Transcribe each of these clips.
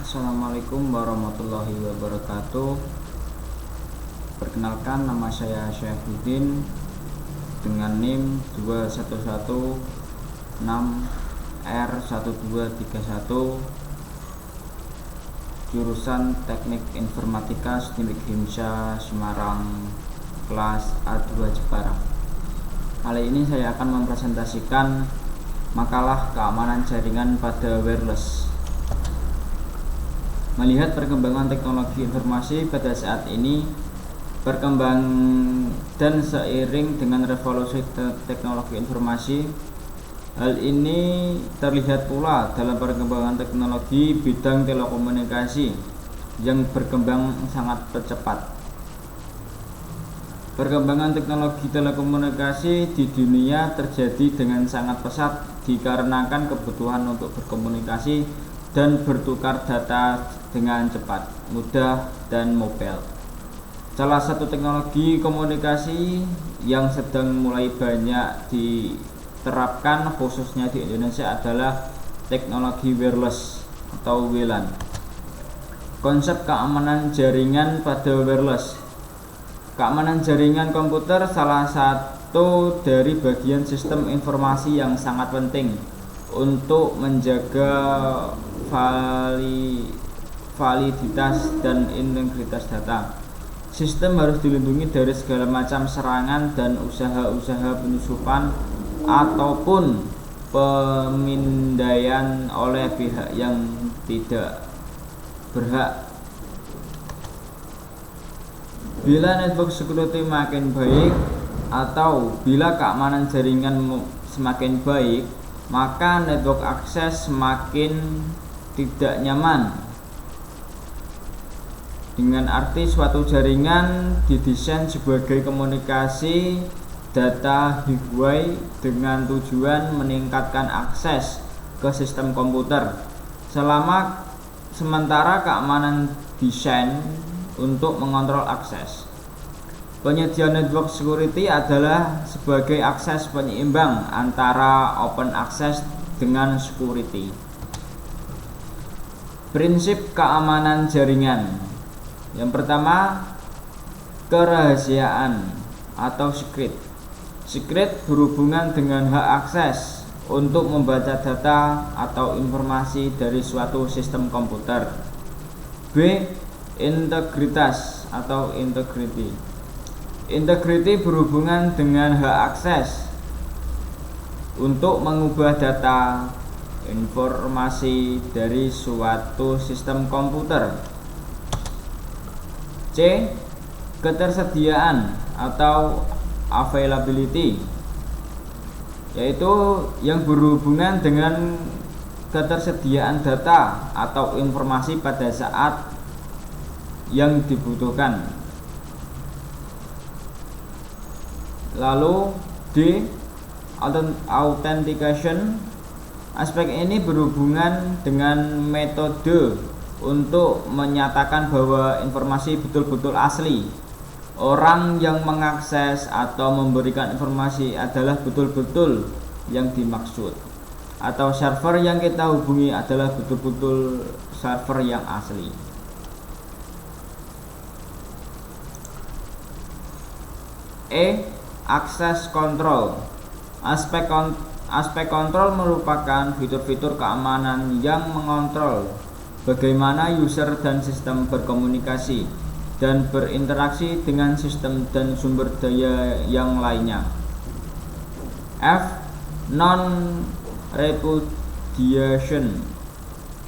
Assalamualaikum warahmatullahi wabarakatuh. Perkenalkan, nama saya Syaifuddin dengan NIM 2116R1231, jurusan Teknik Informatika STIMIK Himsa Semarang, kelas A2 Jepara. Kali ini saya akan mempresentasikan makalah keamanan jaringan pada wireless. Melihat perkembangan teknologi informasi pada saat ini berkembang dan seiring dengan revolusi teknologi informasi, hal ini terlihat pula dalam perkembangan teknologi bidang telekomunikasi yang berkembang sangat cepat. Perkembangan teknologi telekomunikasi di dunia terjadi dengan sangat pesat dikarenakan kebutuhan untuk berkomunikasi dan bertukar data dengan cepat, mudah, dan mobile. Salah satu teknologi komunikasi yang sedang mulai banyak diterapkan khususnya di Indonesia adalah teknologi wireless atau WLAN. Konsep keamanan jaringan pada wireless. Keamanan jaringan komputer salah satu dari bagian sistem informasi yang sangat penting untuk menjaga validitas dan integritas data. Sistem harus dilindungi dari segala macam serangan dan usaha-usaha penyusupan ataupun pemindaian oleh pihak yang tidak berhak. Bila network security makin baik atau bila keamanan jaringan semakin baik, maka network akses semakin tidak nyaman. Dengan arti suatu jaringan didesain sebagai komunikasi data highway dengan tujuan meningkatkan akses ke sistem komputer. Sementara keamanan desain untuk mengontrol akses. Penyedia network security adalah sebagai akses penyeimbang antara open access dengan security. Prinsip keamanan jaringan. Yang pertama, kerahasiaan atau secret. Secret berhubungan dengan hak akses untuk membaca data atau informasi dari suatu sistem komputer. B. Integritas atau integrity. Integrity berhubungan dengan hak akses untuk mengubah data informasi dari suatu sistem komputer. C. Ketersediaan atau availability, yaitu yang berhubungan dengan ketersediaan data atau informasi pada saat yang dibutuhkan. Lalu D. Authentication. Aspek ini berhubungan dengan metode untuk menyatakan bahwa informasi betul-betul asli. Orang yang mengakses atau memberikan informasi adalah betul-betul yang dimaksud, atau server yang kita hubungi adalah betul-betul server yang asli. E. Access control. Aspek kontrol merupakan fitur-fitur keamanan yang mengontrol bagaimana user dan sistem berkomunikasi dan berinteraksi dengan sistem dan sumber daya yang lainnya. F. Non-repudiation.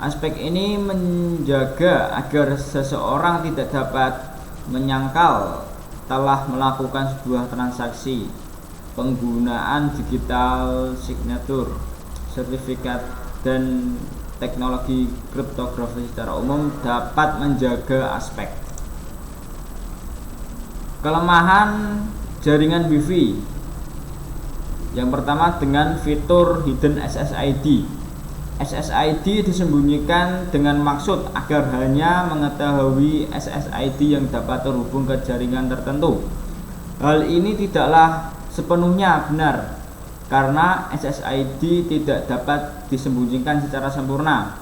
Aspek ini menjaga agar seseorang tidak dapat menyangkal telah melakukan sebuah transaksi. Penggunaan digital signature, sertifikat, dan teknologi kriptografi secara umum dapat menjaga aspek. Kelemahan jaringan Wi-Fi. Yang pertama dengan fitur hidden SSID. SSID disembunyikan dengan maksud agar hanya mengetahui SSID yang dapat terhubung ke jaringan tertentu. Hal ini tidaklah sepenuhnya benar karena SSID tidak dapat disembunyikan secara sempurna.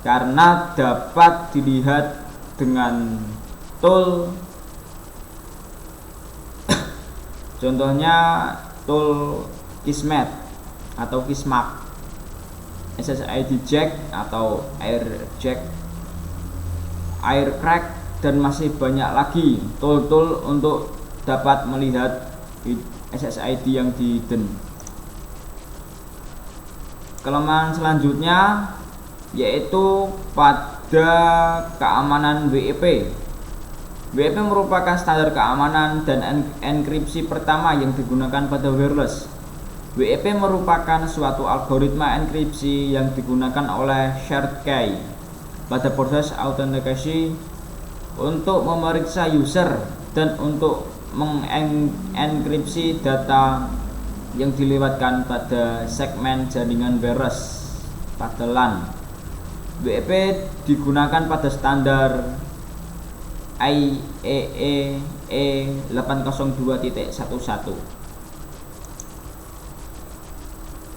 karena dapat dilihat dengan tool contohnya tool Kismet atau Kismak, SSID jack atau air jack, air crack, dan masih banyak lagi tool-tool untuk dapat melihat SSID yang hidden. Kelemahan selanjutnya yaitu pada keamanan WEP. WEP merupakan standar keamanan dan enkripsi pertama yang digunakan pada wireless. WEP merupakan suatu algoritma enkripsi yang digunakan oleh shared key pada proses autentikasi untuk memeriksa user dan untuk mengenkripsi data yang dilewatkan pada segmen jaringan wireless pada LAN. WEP digunakan pada standar IEEE 802.11.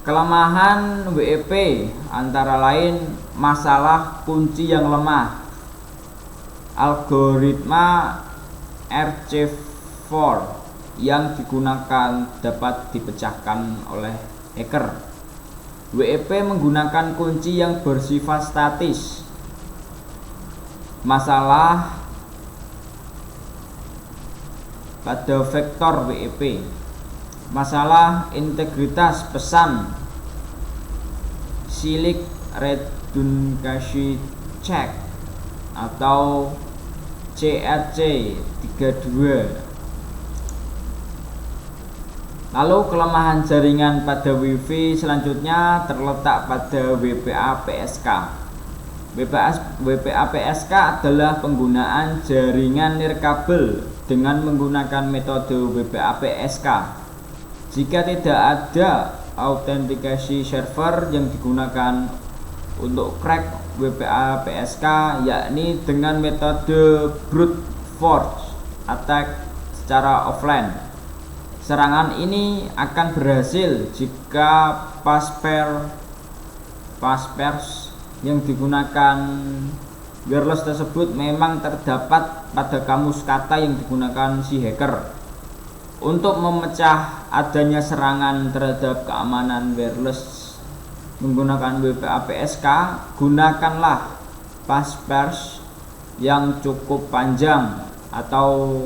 Kelemahan WEP antara lain masalah kunci yang lemah, algoritma RC4 yang digunakan dapat dipecahkan oleh hacker. WEP menggunakan kunci yang bersifat statis. Masalah pada vektor WEP, masalah integritas pesan, Silk Redundancy Check atau CRC32. Lalu kelemahan jaringan pada Wi-Fi selanjutnya terletak pada WPA-PSK. WPA-PSK adalah penggunaan jaringan nirkabel dengan menggunakan metode WPA-PSK. Jika tidak ada autentikasi server yang digunakan untuk crack WPA-PSK, yakni dengan metode brute force attack secara offline. Serangan ini akan berhasil jika passpares yang digunakan wireless tersebut memang terdapat pada kamus kata yang digunakan si hacker. Untuk memecah adanya serangan terhadap keamanan wireless menggunakan WPA-PSK, gunakanlah passpares yang cukup panjang atau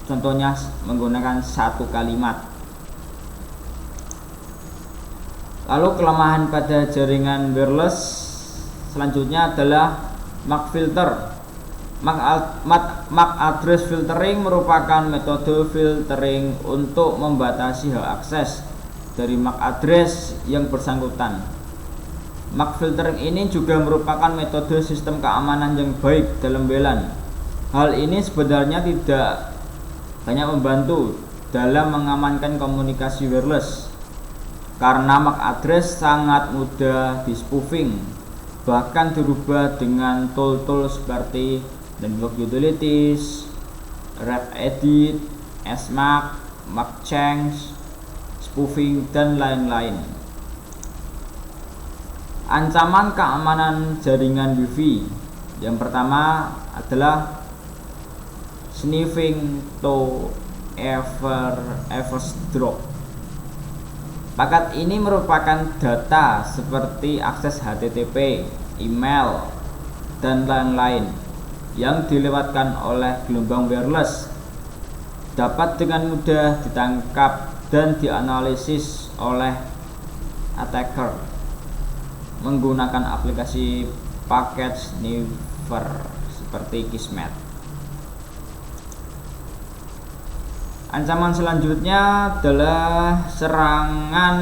contohnya menggunakan satu kalimat. Lalu kelemahan pada jaringan wireless selanjutnya adalah MAC filter. MAC address filtering merupakan metode filtering untuk membatasi hak akses dari MAC address yang bersangkutan. MAC filtering ini juga merupakan metode sistem keamanan yang baik dalam WLAN. Hal ini sebenarnya tidak banyak membantu dalam mengamankan komunikasi wireless karena MAC address sangat mudah di spoofing, bahkan dirubah dengan tool-tool seperti Network Utilities, RedEdit, SMAC, MAC-Change, spoofing, dan lain-lain. Ancaman keamanan jaringan Wi-Fi yang pertama adalah sniffing to eavesdrop. Paket ini merupakan data seperti akses HTTP, email, dan lain-lain yang dilewatkan oleh gelombang wireless, dapat dengan mudah ditangkap dan dianalisis oleh attacker menggunakan aplikasi paket sniffer seperti Kismet. Ancaman selanjutnya adalah serangan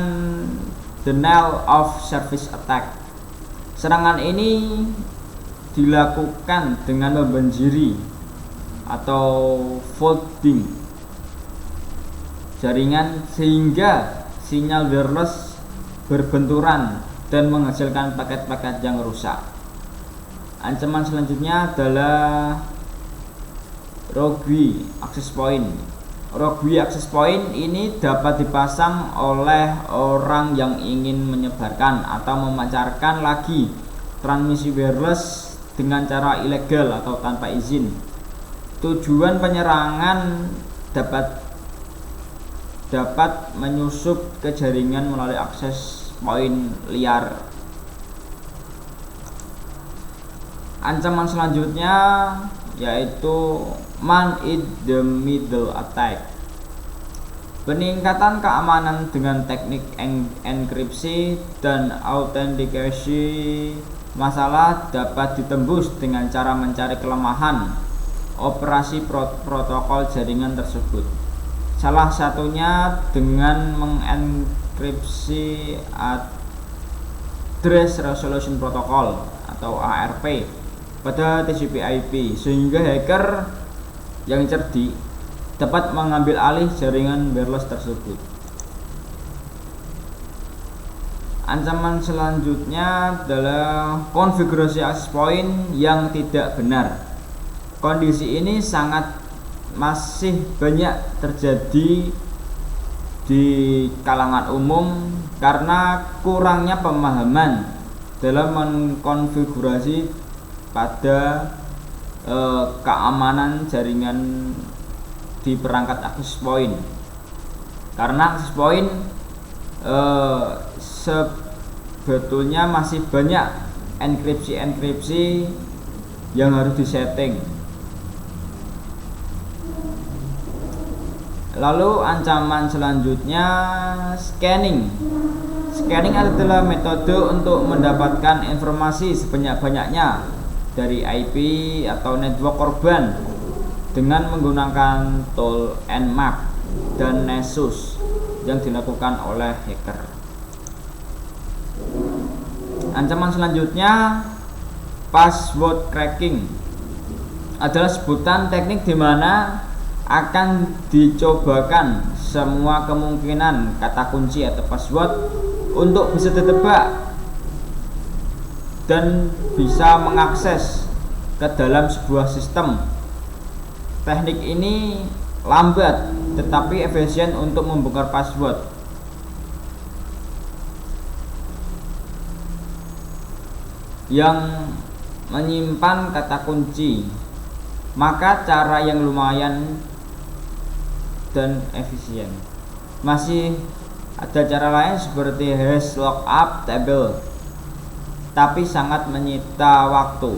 denial of service attack. Serangan ini dilakukan dengan membanjiri atau folding jaringan sehingga sinyal wireless berbenturan dan menghasilkan paket-paket yang rusak. Ancaman selanjutnya adalah rogue access point. Rogue access point ini dapat dipasang oleh orang yang ingin menyebarkan atau memancarkan lagi transmisi wireless dengan cara ilegal atau tanpa izin. Tujuan penyerangan dapat menyusup ke jaringan melalui akses poin liar. Ancaman selanjutnya yaitu man in the middle attack. Peningkatan keamanan dengan teknik enkripsi dan autentikasi masalah dapat ditembus dengan cara mencari kelemahan operasi protokol jaringan tersebut. Salah satunya dengan mengenkripsi Address Resolution Protocol atau ARP pada TCP/IP, sehingga hacker yang cerdik dapat mengambil alih jaringan wireless tersebut. Ancaman selanjutnya adalah konfigurasi access point yang tidak benar. Kondisi ini masih banyak terjadi di kalangan umum karena kurangnya pemahaman dalam mengkonfigurasi pada keamanan jaringan di perangkat access point. Karena access point sebetulnya masih banyak enkripsi yang harus disetting. Lalu ancaman selanjutnya scanning. Scanning adalah metode untuk mendapatkan informasi sebanyak-banyaknya dari IP atau network korban dengan menggunakan tool Nmap dan Nessus yang dilakukan oleh hacker. Ancaman selanjutnya password cracking adalah sebutan teknik di mana akan dicobakan semua kemungkinan kata kunci atau password untuk bisa ditebak dan bisa mengakses ke dalam sebuah sistem. Teknik ini lambat tetapi efisien untuk membongkar password. Yang menyimpan kata kunci, maka cara yang lumayan dan efisien. Masih ada cara lain seperti hash lookup table, tapi sangat menyita waktu.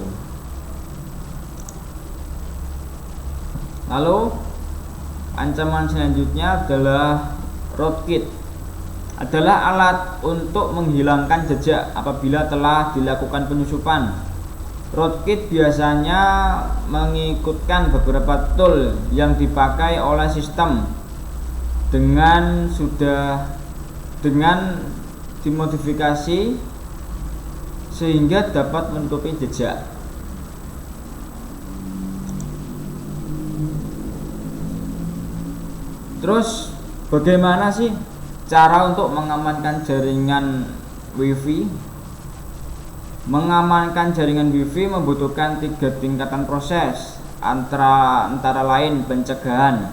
Lalu ancaman selanjutnya adalah rootkit. Adalah alat untuk menghilangkan jejak apabila telah dilakukan penyusupan. Rootkit biasanya mengikutkan beberapa tool yang dipakai oleh sistem dengan dimodifikasi sehingga dapat menutupi jejak. Terus bagaimana sih cara untuk mengamankan jaringan WiFi? Mengamankan jaringan WiFi membutuhkan 3 tingkatan proses, antara lain pencegahan.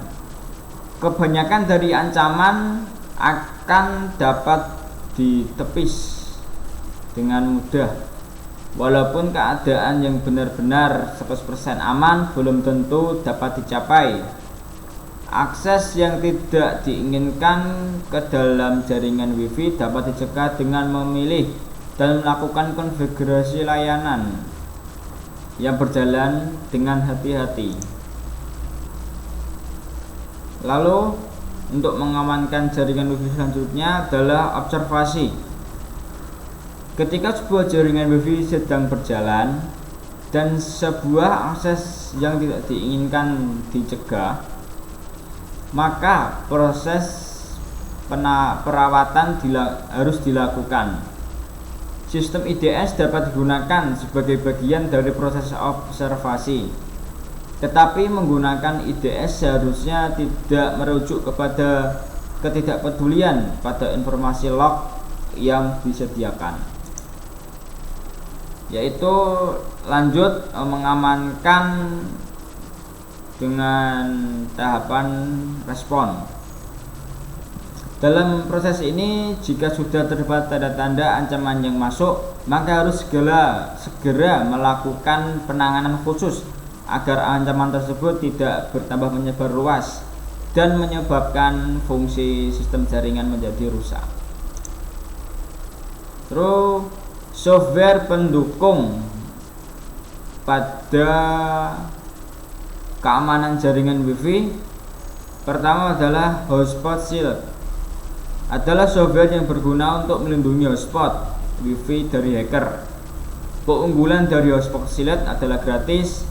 Kebanyakan dari ancaman akan dapat ditepis dengan mudah. Walaupun keadaan yang benar-benar 100% aman belum tentu dapat dicapai. Akses yang tidak diinginkan ke dalam jaringan WiFi dapat dicegah dengan memilih dan melakukan konfigurasi layanan yang berjalan dengan hati-hati. Lalu untuk mengamankan jaringan WiFi selanjutnya adalah observasi. Ketika sebuah jaringan WiFi sedang berjalan dan sebuah akses yang tidak diinginkan dicegah, maka proses perawatan harus dilakukan. Sistem IDS dapat digunakan sebagai bagian dari proses observasi, tetapi menggunakan IDS seharusnya tidak merujuk kepada ketidakpedulian pada informasi log yang disediakan. Yaitu lanjut mengamankan dengan tahapan respon. Dalam proses ini, jika sudah terdapat tanda-tanda ancaman yang masuk, maka harus segera melakukan penanganan khusus agar ancaman tersebut tidak bertambah menyebar luas dan menyebabkan fungsi sistem jaringan menjadi rusak. Terus, software pendukung pada keamanan jaringan Wi-Fi pertama adalah Hotspot Shield. Adalah software yang berguna untuk melindungi hotspot Wi-Fi dari hacker. Keunggulan dari Hotspot Shield adalah gratis.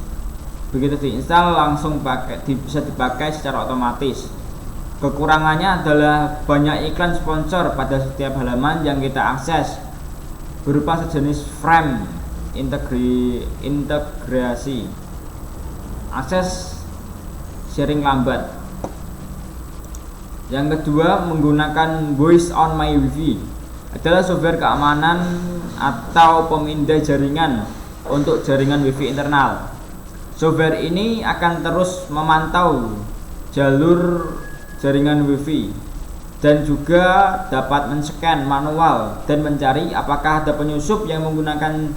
Begitu diinstal langsung bisa dipakai secara otomatis. Kekurangannya adalah banyak iklan sponsor pada setiap halaman yang kita akses, berupa sejenis frame integrasi. Akses sharing lambat. Yang kedua, menggunakan Voice on My Wi-Fi adalah software keamanan atau pemindai jaringan untuk jaringan Wi-Fi internal. Software ini akan terus memantau jalur jaringan Wi-Fi dan juga dapat men-scan manual dan mencari apakah ada penyusup yang menggunakan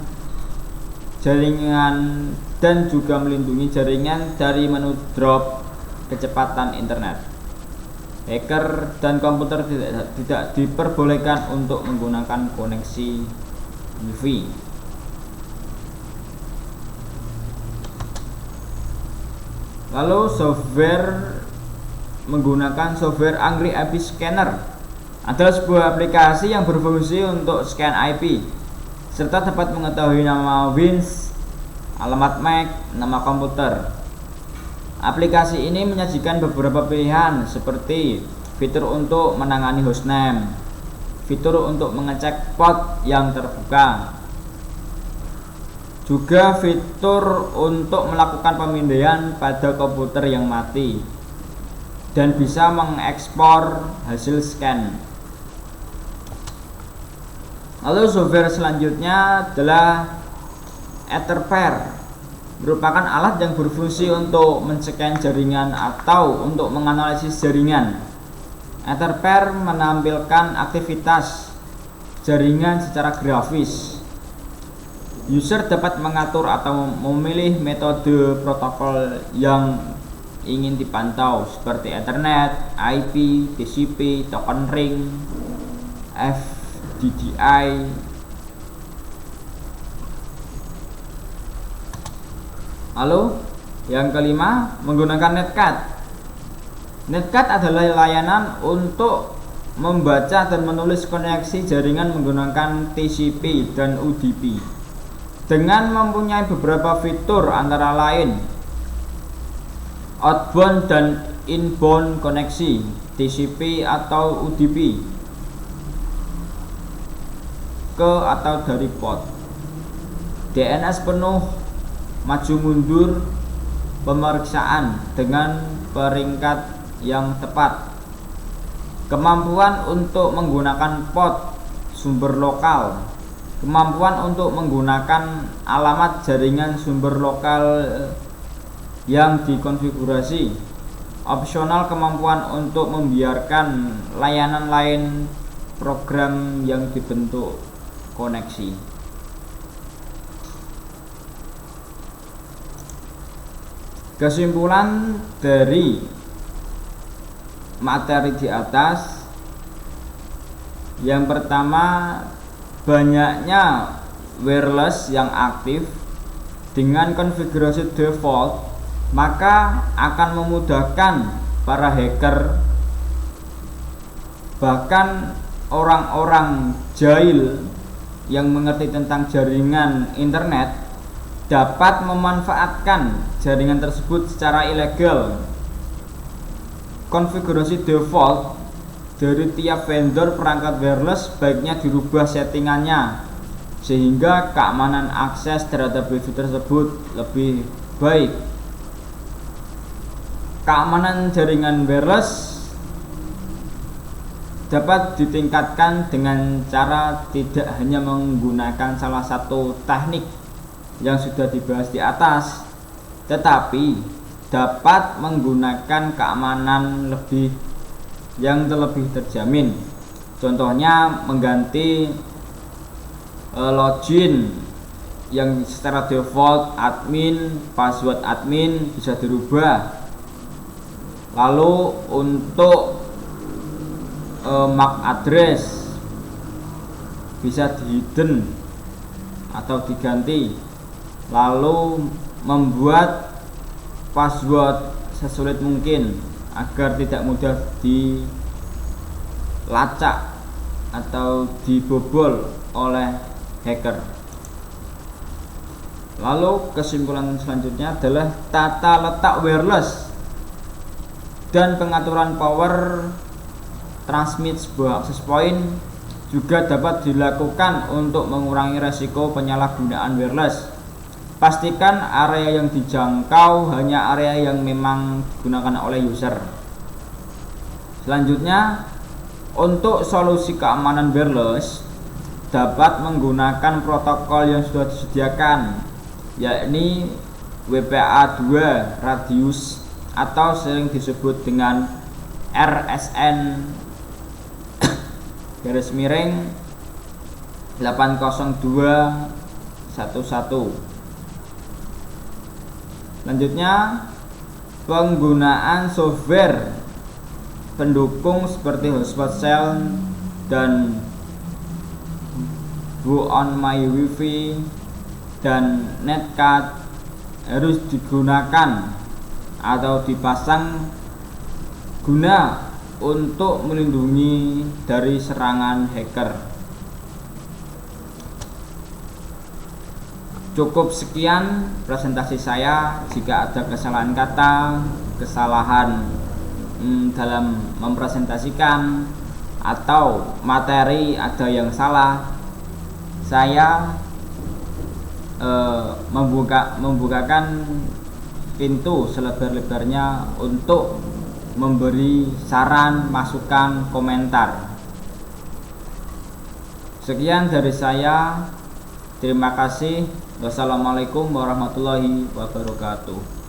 jaringan dan juga melindungi jaringan dari menu drop kecepatan internet. Hacker dan komputer tidak diperbolehkan untuk menggunakan koneksi Wi-Fi. Lalu menggunakan software Angry IP Scanner adalah sebuah aplikasi yang berfungsi untuk scan IP serta dapat mengetahui nama WINS, alamat MAC, nama komputer. Aplikasi ini menyajikan beberapa pilihan seperti fitur untuk menangani hostname, fitur untuk mengecek port yang terbuka, juga fitur untuk melakukan pemindaian pada komputer yang mati, dan bisa mengekspor hasil scan. Lalu software selanjutnya adalah Etherpare, merupakan alat yang berfungsi untuk men-scan jaringan atau untuk menganalisis jaringan. Etherpare menampilkan aktivitas jaringan secara grafis. User dapat mengatur atau memilih metode protokol yang ingin dipantau seperti Ethernet, IP, TCP, token ring, FDDI. Lalu yang kelima, menggunakan Netcat. Netcat adalah layanan untuk membaca dan menulis koneksi jaringan menggunakan TCP dan UDP dengan mempunyai beberapa fitur antara lain outbound dan inbound koneksi TCP atau UDP ke atau dari port, DNS penuh, maju mundur pemeriksaan dengan peringkat yang tepat, kemampuan untuk menggunakan port sumber lokal, kemampuan untuk menggunakan alamat jaringan sumber lokal yang dikonfigurasi, opsional kemampuan untuk membiarkan layanan lain program yang dibentuk koneksi. Kesimpulan dari materi di atas, yang pertama, banyaknya wireless yang aktif dengan konfigurasi default maka akan memudahkan para hacker, bahkan orang-orang jahil yang mengerti tentang jaringan internet dapat memanfaatkan jaringan tersebut secara ilegal. Konfigurasi default dari tiap vendor perangkat wireless baiknya dirubah settingannya sehingga keamanan akses terhadap Wi-Fi tersebut lebih baik. Keamanan jaringan wireless dapat ditingkatkan dengan cara tidak hanya menggunakan salah satu teknik yang sudah dibahas di atas, tetapi dapat menggunakan keamanan lebih yang lebih terjamin. Contohnya mengganti login yang secara default admin, password admin bisa dirubah. Lalu untuk MAC address bisa di hidden atau diganti. Lalu membuat password sesulit mungkin agar tidak mudah dilacak atau dibobol oleh hacker. Lalu kesimpulan selanjutnya adalah tata letak wireless dan pengaturan power transmit sebuah access point juga dapat dilakukan untuk mengurangi resiko penyalahgunaan wireless. Pastikan area yang dijangkau hanya area yang memang digunakan oleh user. Selanjutnya, untuk solusi keamanan wireless dapat menggunakan protokol yang sudah disediakan, yakni WPA2 radius atau sering disebut dengan RSN _802.11. Selanjutnya, penggunaan software pendukung seperti Hotspot Shell dan Go on My Wi-Fi dan Netcat harus digunakan atau dipasang guna untuk melindungi dari serangan hacker. Cukup sekian presentasi saya. Jika ada kesalahan kata, kesalahan dalam mempresentasikan atau materi ada yang salah, saya membukakan pintu selebar-lebarnya untuk memberi saran, masukan, komentar. Sekian dari saya. Terima kasih. Wassalamualaikum warahmatullahi wabarakatuh.